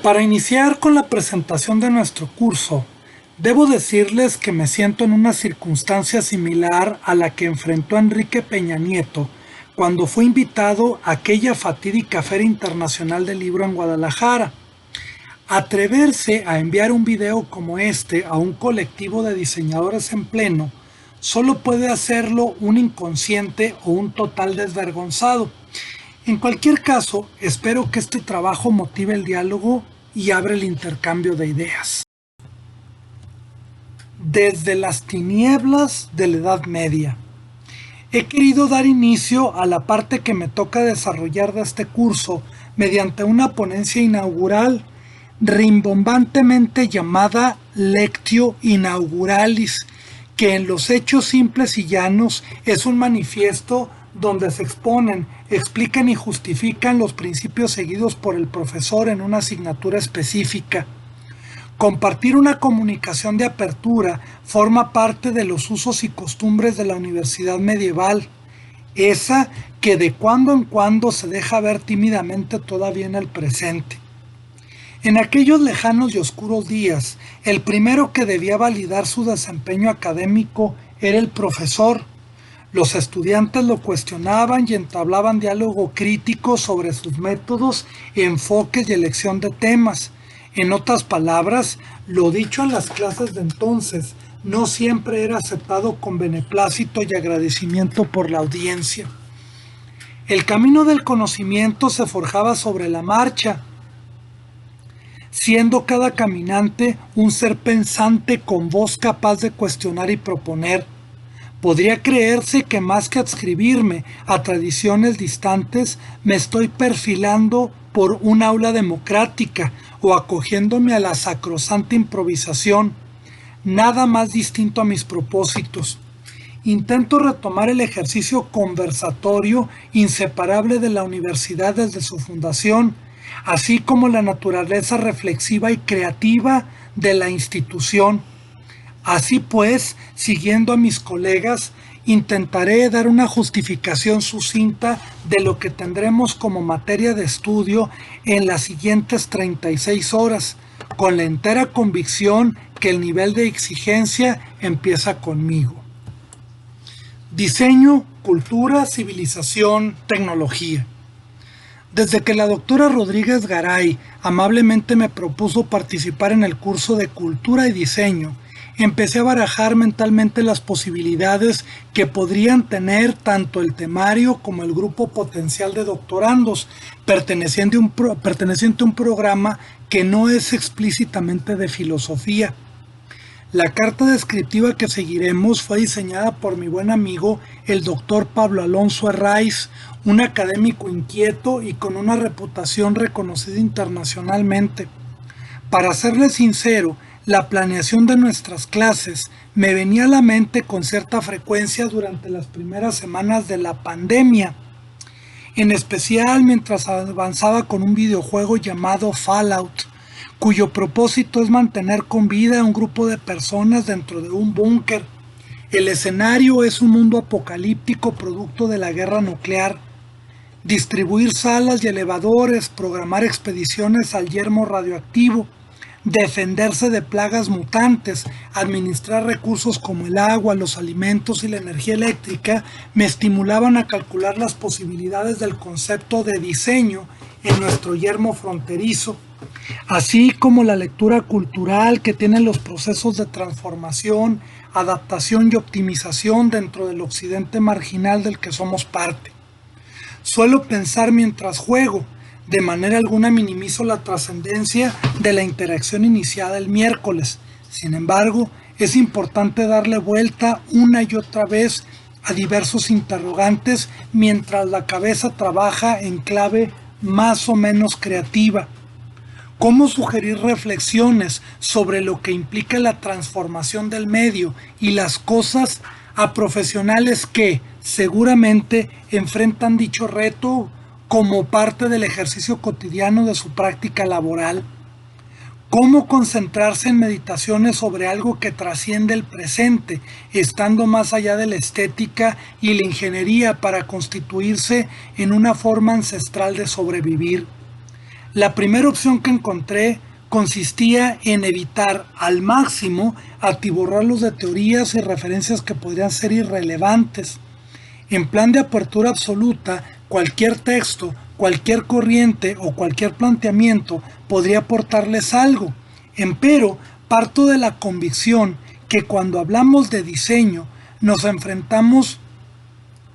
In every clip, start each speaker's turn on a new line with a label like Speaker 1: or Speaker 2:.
Speaker 1: Para iniciar con la presentación de nuestro curso, debo decirles que me siento en una circunstancia similar a la que enfrentó Enrique Peña Nieto cuando fue invitado a aquella fatídica Feria Internacional del Libro en Guadalajara. Atreverse a enviar un video como este a un colectivo de diseñadores en pleno solo puede hacerlo un inconsciente o un total desvergonzado. En cualquier caso, espero que este trabajo motive el diálogo y abra el intercambio de ideas. Desde las tinieblas de la Edad Media. He querido dar inicio a la parte que me toca desarrollar de este curso mediante una ponencia inaugural rimbombantemente llamada Lectio Inauguralis, que en los hechos simples y llanos es un manifiesto donde se exponen, explican y justifican los principios seguidos por el profesor en una asignatura específica. Compartir una comunicación de apertura forma parte de los usos y costumbres de la universidad medieval, esa que de cuando en cuando se deja ver tímidamente todavía en el presente. En aquellos lejanos y oscuros días, el primero que debía validar su desempeño académico era el profesor. Los estudiantes lo cuestionaban y entablaban diálogo crítico sobre sus métodos, enfoques y elección de temas. En otras palabras, lo dicho en las clases de entonces no siempre era aceptado con beneplácito y agradecimiento por la audiencia. El camino del conocimiento se forjaba sobre la marcha, siendo cada caminante un ser pensante con voz capaz de cuestionar y proponer. Podría creerse que más que adscribirme a tradiciones distantes, me estoy perfilando por un aula democrática o acogiéndome a la sacrosanta improvisación, nada más distinto a mis propósitos. Intento retomar el ejercicio conversatorio inseparable de la universidad desde su fundación, así como la naturaleza reflexiva y creativa de la institución. Así pues, siguiendo a mis colegas, intentaré dar una justificación sucinta de lo que tendremos como materia de estudio en las siguientes 36 horas, con la entera convicción que el nivel de exigencia empieza conmigo. Diseño, cultura, civilización, tecnología. Desde que la doctora Rodríguez Garay amablemente me propuso participar en el curso de Cultura y Diseño, empecé a barajar mentalmente las posibilidades que podrían tener tanto el temario como el grupo potencial de doctorandos, perteneciente a un programa que no es explícitamente de filosofía. La carta descriptiva que seguiremos fue diseñada por mi buen amigo, el doctor Pablo Alonso Herraiz, un académico inquieto y con una reputación reconocida internacionalmente. Para serle sincero, la planeación de nuestras clases me venía a la mente con cierta frecuencia durante las primeras semanas de la pandemia, en especial mientras avanzaba con un videojuego llamado Fallout, cuyo propósito es mantener con vida a un grupo de personas dentro de un búnker. El escenario es un mundo apocalíptico producto de la guerra nuclear. Distribuir salas y elevadores, programar expediciones al yermo radioactivo, defenderse de plagas mutantes, administrar recursos como el agua, los alimentos y la energía eléctrica me estimulaban a calcular las posibilidades del concepto de diseño en nuestro yermo fronterizo, así como la lectura cultural que tiene los procesos de transformación, adaptación y optimización dentro del occidente marginal del que somos parte. Suelo pensar mientras juego. De manera alguna minimizo la trascendencia de la interacción iniciada el miércoles. Sin embargo, es importante darle vuelta una y otra vez a diversos interrogantes mientras la cabeza trabaja en clave más o menos creativa. ¿Cómo sugerir reflexiones sobre lo que implica la transformación del medio y las cosas a profesionales que, seguramente, enfrentan dicho reto como parte del ejercicio cotidiano de su práctica laboral? ¿Cómo concentrarse en meditaciones sobre algo que trasciende el presente, estando más allá de la estética y la ingeniería para constituirse en una forma ancestral de sobrevivir? La primera opción que encontré consistía en evitar al máximo atiborrarlos de teorías y referencias que podrían ser irrelevantes. En plan de apertura absoluta, cualquier texto, cualquier corriente o cualquier planteamiento podría aportarles algo. Empero, parto de la convicción que cuando hablamos de diseño nos enfrentamos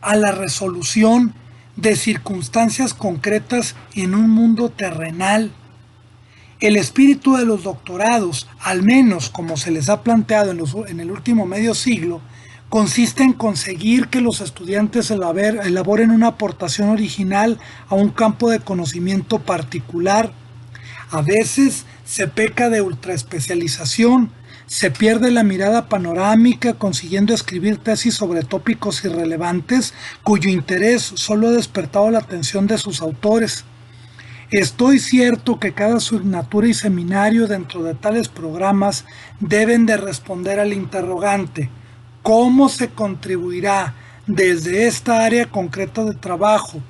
Speaker 1: a la resolución de circunstancias concretas en un mundo terrenal. El espíritu de los doctorados, al menos como se les ha planteado en el último medio siglo, consiste en conseguir que los estudiantes elaboren una aportación original a un campo de conocimiento particular. A veces se peca de ultraespecialización, se pierde la mirada panorámica consiguiendo escribir tesis sobre tópicos irrelevantes cuyo interés solo ha despertado la atención de sus autores. Estoy cierto que cada asignatura y seminario dentro de tales programas deben de responder al interrogante: ¿cómo se contribuirá desde esta área concreta de trabajo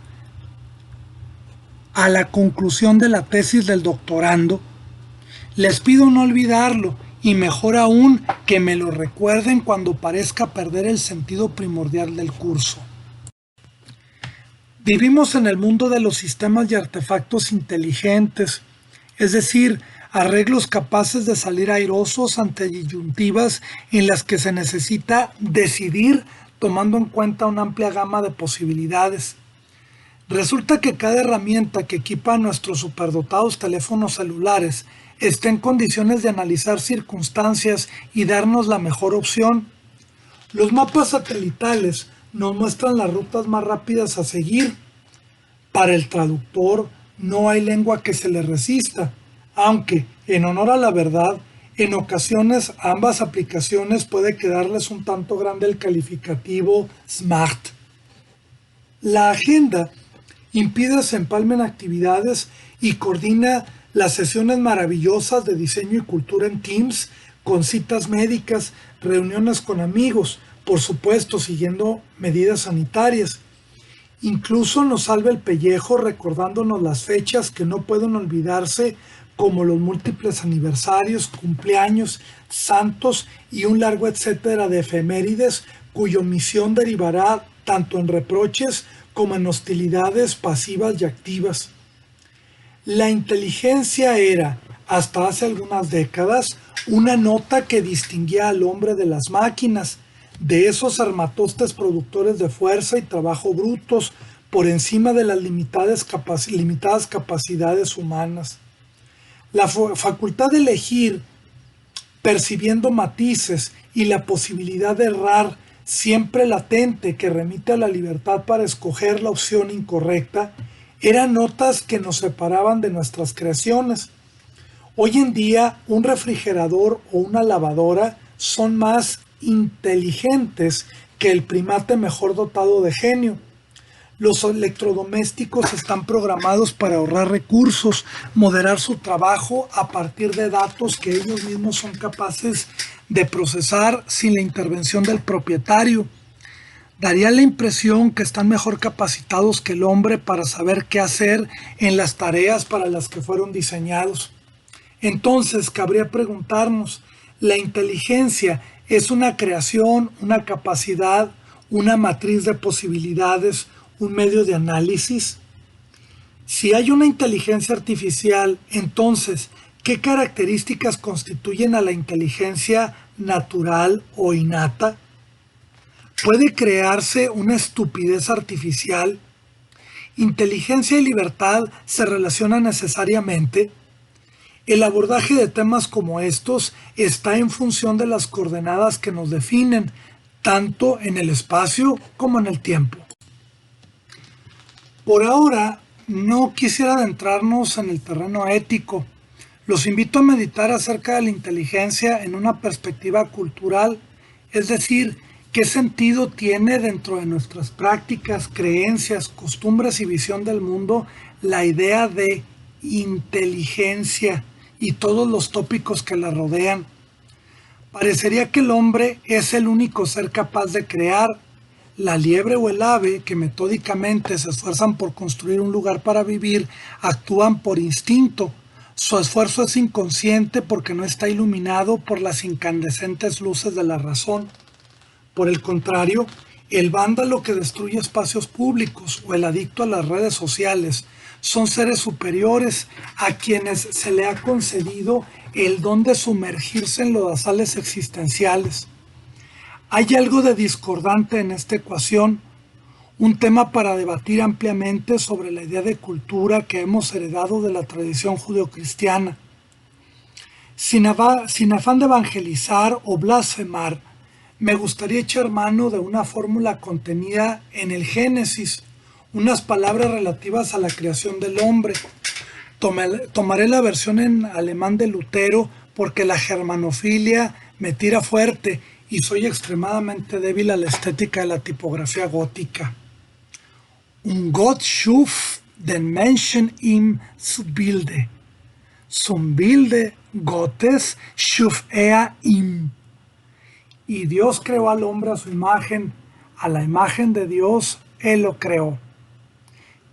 Speaker 1: a la conclusión de la tesis del doctorando? Les pido no olvidarlo y mejor aún que me lo recuerden cuando parezca perder el sentido primordial del curso. Vivimos en el mundo de los sistemas y artefactos inteligentes, es decir, arreglos capaces de salir airosos ante disyuntivas en las que se necesita decidir tomando en cuenta una amplia gama de posibilidades. Resulta que cada herramienta que equipa nuestros superdotados teléfonos celulares está en condiciones de analizar circunstancias y darnos la mejor opción. Los mapas satelitales nos muestran las rutas más rápidas a seguir. Para el traductor no hay lengua que se le resista, aunque, en honor a la verdad, en ocasiones a ambas aplicaciones puede quedarles un tanto grande el calificativo smart. La agenda impide se empalmen actividades y coordina las sesiones maravillosas de diseño y cultura en Teams, con citas médicas, reuniones con amigos, por supuesto siguiendo medidas sanitarias. Incluso nos salva el pellejo recordándonos las fechas que no pueden olvidarse, como los múltiples aniversarios, cumpleaños, santos y un largo etcétera de efemérides cuya omisión derivará tanto en reproches como en hostilidades pasivas y activas. La inteligencia era, hasta hace algunas décadas, una nota que distinguía al hombre de las máquinas, de esos armatostes productores de fuerza y trabajo brutos, por encima de las limitadas capacidades humanas. La facultad de elegir, percibiendo matices y la posibilidad de errar, siempre latente, que remite a la libertad para escoger la opción incorrecta, eran notas que nos separaban de nuestras creaciones. Hoy en día, un refrigerador o una lavadora son más inteligentes que el primate mejor dotado de genio. Los electrodomésticos están programados para ahorrar recursos, moderar su trabajo a partir de datos que ellos mismos son capaces de procesar sin la intervención del propietario. Daría la impresión que están mejor capacitados que el hombre para saber qué hacer en las tareas para las que fueron diseñados. Entonces, cabría preguntarnos, ¿la inteligencia es una creación, una capacidad, una matriz de posibilidades, un medio de análisis? Si hay una inteligencia artificial, entonces, ¿qué características constituyen a la inteligencia natural o innata? ¿Puede crearse una estupidez artificial? ¿Inteligencia y libertad se relacionan necesariamente? El abordaje de temas como estos está en función de las coordenadas que nos definen, tanto en el espacio como en el tiempo. Por ahora, no quisiera adentrarnos en el terreno ético. Los invito a meditar acerca de la inteligencia en una perspectiva cultural, es decir, ¿qué sentido tiene dentro de nuestras prácticas, creencias, costumbres y visión del mundo la idea de inteligencia y todos los tópicos que la rodean? Parecería que el hombre es el único ser capaz de crear, La liebre o el ave, que metódicamente se esfuerzan por construir un lugar para vivir, actúan por instinto. Su esfuerzo es inconsciente porque no está iluminado por las incandescentes luces de la razón. Por el contrario, el vándalo que destruye espacios públicos o el adicto a las redes sociales son seres superiores a quienes se le ha concedido el don de sumergirse en lodazales existenciales. Hay algo de discordante en esta ecuación, un tema para debatir ampliamente sobre la idea de cultura que hemos heredado de la tradición judeocristiana. Sin afán de evangelizar o blasfemar, me gustaría echar mano de una fórmula contenida en el Génesis, unas palabras relativas a la creación del hombre. Tomaré la versión en alemán de Lutero porque la germanofilia me tira fuerte y soy extremadamente débil a la estética de la tipografía gótica. Und Gott schuf den Menschen im Bilde. Zum Bilde Gottes schuf ihm. Y Dios creó al hombre a su imagen, a la imagen de Dios, Él lo creó.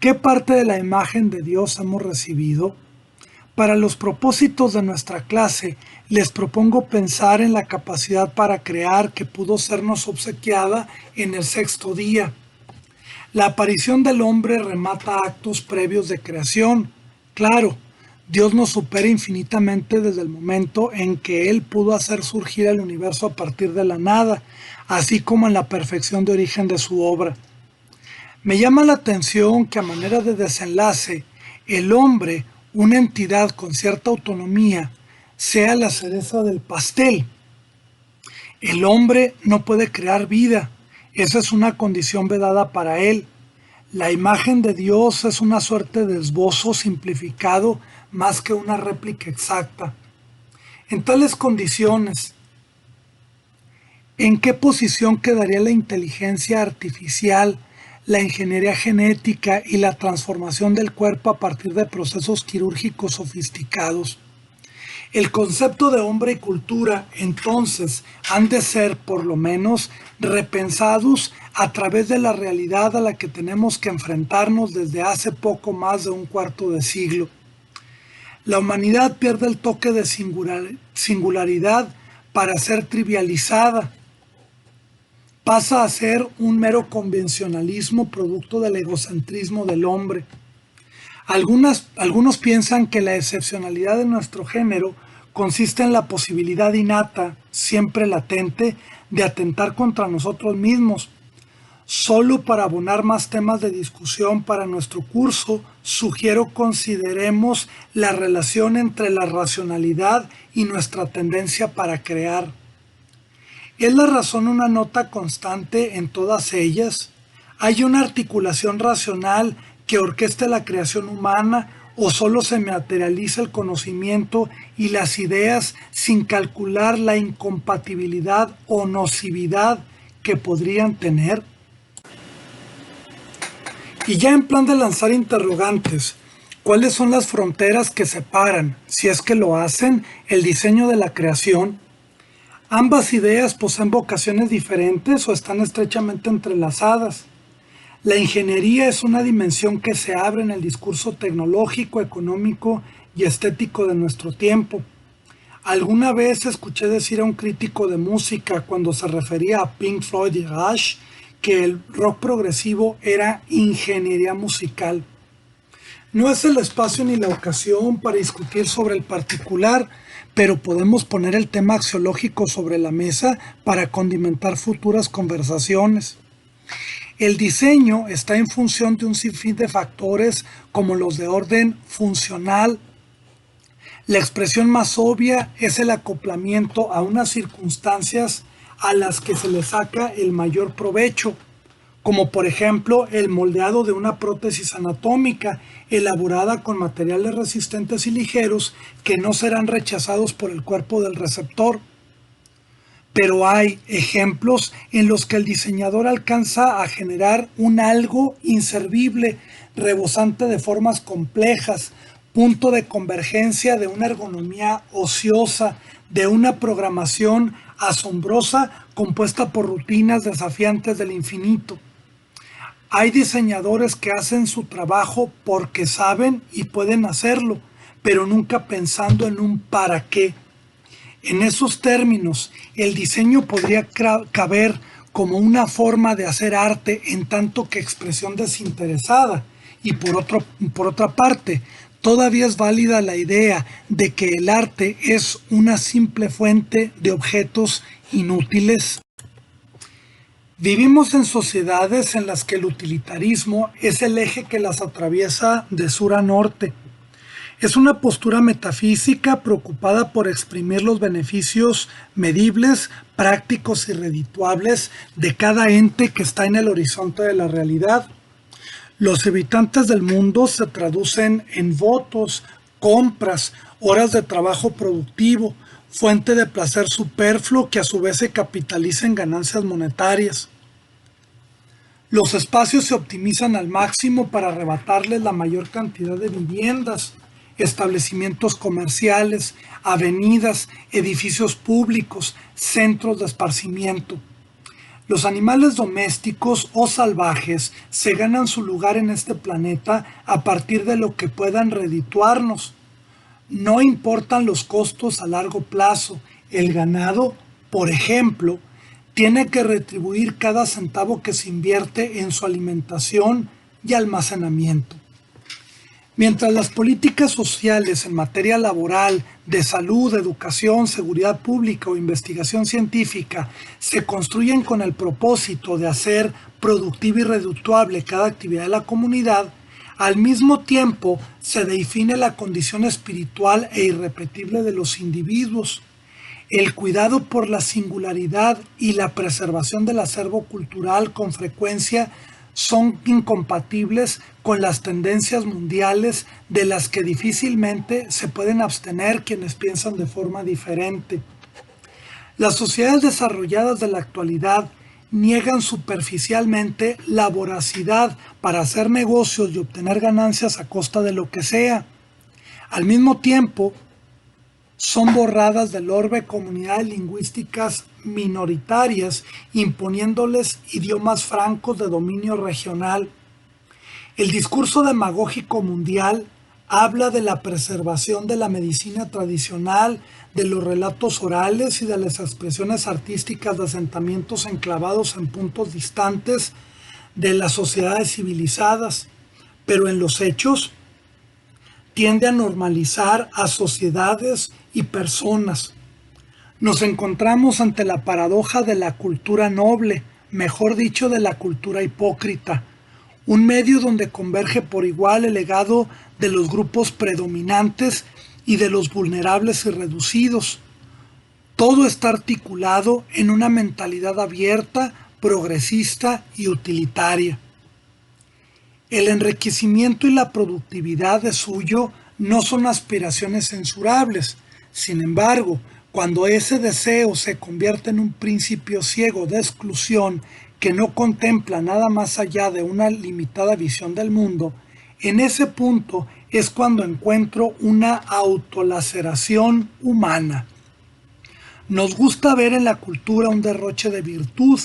Speaker 1: ¿Qué parte de la imagen de Dios hemos recibido? Para los propósitos de nuestra clase, les propongo pensar en la capacidad para crear que pudo sernos obsequiada en el sexto día. La aparición del hombre remata actos previos de creación. Claro, Dios nos supera infinitamente desde el momento en que Él pudo hacer surgir el universo a partir de la nada, así como en la perfección de origen de su obra. Me llama la atención que a manera de desenlace, el hombre, una entidad con cierta autonomía, sea la cereza del pastel. El hombre no puede crear vida, esa es una condición vedada para él. La imagen de Dios es una suerte de esbozo simplificado más que una réplica exacta. En tales condiciones, ¿en qué posición quedaría la inteligencia artificial, la ingeniería genética y la transformación del cuerpo a partir de procesos quirúrgicos sofisticados? El concepto de hombre y cultura, entonces, han de ser, por lo menos, repensados a través de la realidad a la que tenemos que enfrentarnos desde hace poco más de un cuarto de siglo. La humanidad pierde el toque de singularidad para ser trivializada. Pasa a ser un mero convencionalismo producto del egocentrismo del hombre. Algunos piensan que la excepcionalidad de nuestro género consiste en la posibilidad innata, siempre latente, de atentar contra nosotros mismos. Solo para abonar más temas de discusión para nuestro curso, sugiero consideremos la relación entre la racionalidad y nuestra tendencia para crear. ¿Es la razón una nota constante en todas ellas? ¿Hay una articulación racional que orqueste la creación humana o solo se materializa el conocimiento y las ideas sin calcular la incompatibilidad o nocividad que podrían tener? Y ya en plan de lanzar interrogantes, ¿cuáles son las fronteras que separan, si es que lo hacen, el diseño de la creación? ¿Ambas ideas poseen vocaciones diferentes o están estrechamente entrelazadas? La ingeniería es una dimensión que se abre en el discurso tecnológico, económico y estético de nuestro tiempo. Alguna vez escuché decir a un crítico de música cuando se refería a Pink Floyd y Rush que el rock progresivo era ingeniería musical. No es el espacio ni la ocasión para discutir sobre el particular, pero podemos poner el tema axiológico sobre la mesa para condimentar futuras conversaciones. El diseño está en función de un sinfín de factores como los de orden funcional. La expresión más obvia es el acoplamiento a unas circunstancias a las que se le saca el mayor provecho, como por ejemplo el moldeado de una prótesis anatómica elaborada con materiales resistentes y ligeros que no serán rechazados por el cuerpo del receptor. Pero hay ejemplos en los que el diseñador alcanza a generar un algo inservible, rebosante de formas complejas, punto de convergencia de una ergonomía ociosa, de una programación asombrosa compuesta por rutinas desafiantes del infinito. Hay diseñadores que hacen su trabajo porque saben y pueden hacerlo, pero nunca pensando en un para qué. En esos términos, el diseño podría caber como una forma de hacer arte en tanto que expresión desinteresada. Y por otra parte, todavía es válida la idea de que el arte es una simple fuente de objetos inútiles. Vivimos en sociedades en las que el utilitarismo es el eje que las atraviesa de sur a norte. Es una postura metafísica preocupada por exprimir los beneficios medibles, prácticos y redituables de cada ente que está en el horizonte de la realidad. Los habitantes del mundo se traducen en votos, compras, horas de trabajo productivo, fuente de placer superfluo que a su vez se capitaliza en ganancias monetarias. Los espacios se optimizan al máximo para arrebatarles la mayor cantidad de viviendas, establecimientos comerciales, avenidas, edificios públicos, centros de esparcimiento. Los animales domésticos o salvajes se ganan su lugar en este planeta a partir de lo que puedan redituarnos. No importan los costos a largo plazo. El ganado, por ejemplo, tiene que retribuir cada centavo que se invierte en su alimentación y almacenamiento. Mientras las políticas sociales en materia laboral, de salud, educación, seguridad pública o investigación científica se construyen con el propósito de hacer productiva y redituable cada actividad de la comunidad, al mismo tiempo se define la condición espiritual e irrepetible de los individuos. El cuidado por la singularidad y la preservación del acervo cultural con frecuencia son incompatibles con las tendencias mundiales de las que difícilmente se pueden abstener quienes piensan de forma diferente. Las sociedades desarrolladas de la actualidad niegan superficialmente la voracidad para hacer negocios y obtener ganancias a costa de lo que sea. Al mismo tiempo, son borradas del orbe comunidades lingüísticas minoritarias, imponiéndoles idiomas francos de dominio regional. El discurso demagógico mundial habla de la preservación de la medicina tradicional, de los relatos orales y de las expresiones artísticas de asentamientos enclavados en puntos distantes de las sociedades civilizadas, pero en los hechos tiende a normalizar a sociedades y personas. Nos encontramos ante la paradoja de la cultura noble, mejor dicho, de la cultura hipócrita, un medio donde converge por igual el legado de los grupos predominantes y de los vulnerables y reducidos. Todo está articulado en una mentalidad abierta, progresista y utilitaria. El enriquecimiento y la productividad de suyo no son aspiraciones censurables. Sin embargo, cuando ese deseo se convierte en un principio ciego de exclusión que no contempla nada más allá de una limitada visión del mundo, en ese punto es cuando encuentro una autolaceración humana. Nos gusta ver en la cultura un derroche de virtud.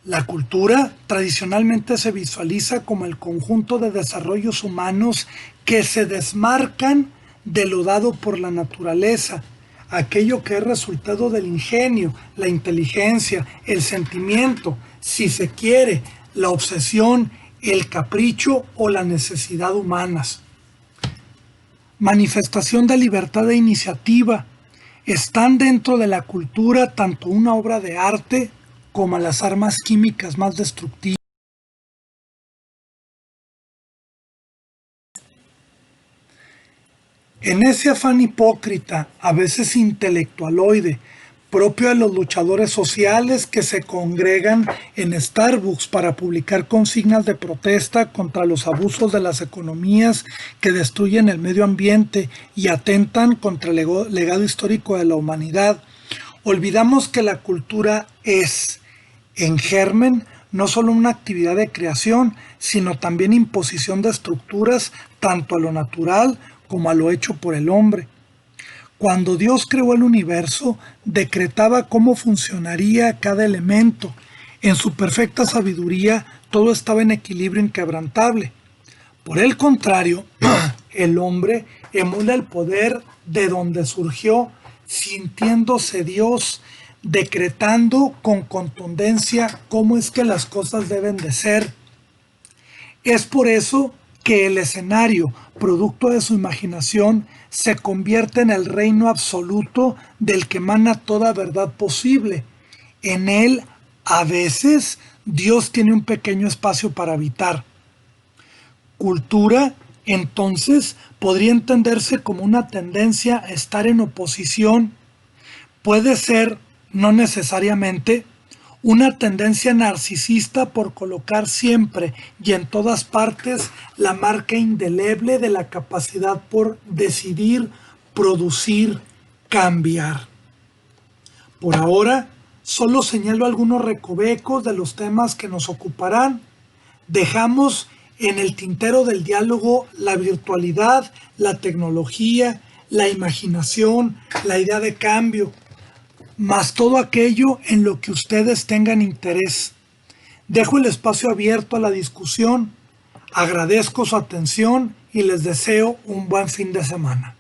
Speaker 1: La cultura tradicionalmente se visualiza como el conjunto de desarrollos humanos que se desmarcan de lo dado por la naturaleza, aquello que es resultado del ingenio, la inteligencia, el sentimiento, si se quiere, la obsesión, el capricho o la necesidad humanas. Manifestación de libertad de iniciativa. Están dentro de la cultura tanto una obra de arte como las armas químicas más destructivas. En ese afán hipócrita, a veces intelectualoide, propio de los luchadores sociales que se congregan en Starbucks para publicar consignas de protesta contra los abusos de las economías que destruyen el medio ambiente y atentan contra el legado histórico de la humanidad, olvidamos que la cultura es, en germen, no solo una actividad de creación, sino también imposición de estructuras tanto a lo natural como a lo hecho por el hombre. Cuando Dios creó el universo, decretaba cómo funcionaría cada elemento. En su perfecta sabiduría, todo estaba en equilibrio inquebrantable. Por el contrario, el hombre emula el poder de donde surgió, sintiéndose Dios, decretando con contundencia cómo es que las cosas deben de ser. Es por eso que el escenario, producto de su imaginación, se convierte en el reino absoluto del que emana toda verdad posible. En él, a veces, Dios tiene un pequeño espacio para habitar. Cultura, entonces, podría entenderse como una tendencia a estar en oposición. Puede ser, no necesariamente, una tendencia narcisista por colocar siempre y en todas partes la marca indeleble de la capacidad por decidir, producir, cambiar. Por ahora, solo señalo algunos recovecos de los temas que nos ocuparán. Dejamos en el tintero del diálogo la virtualidad, la tecnología, la imaginación, la idea de cambio, más todo aquello en lo que ustedes tengan interés. Dejo el espacio abierto a la discusión. Agradezco su atención y les deseo un buen fin de semana.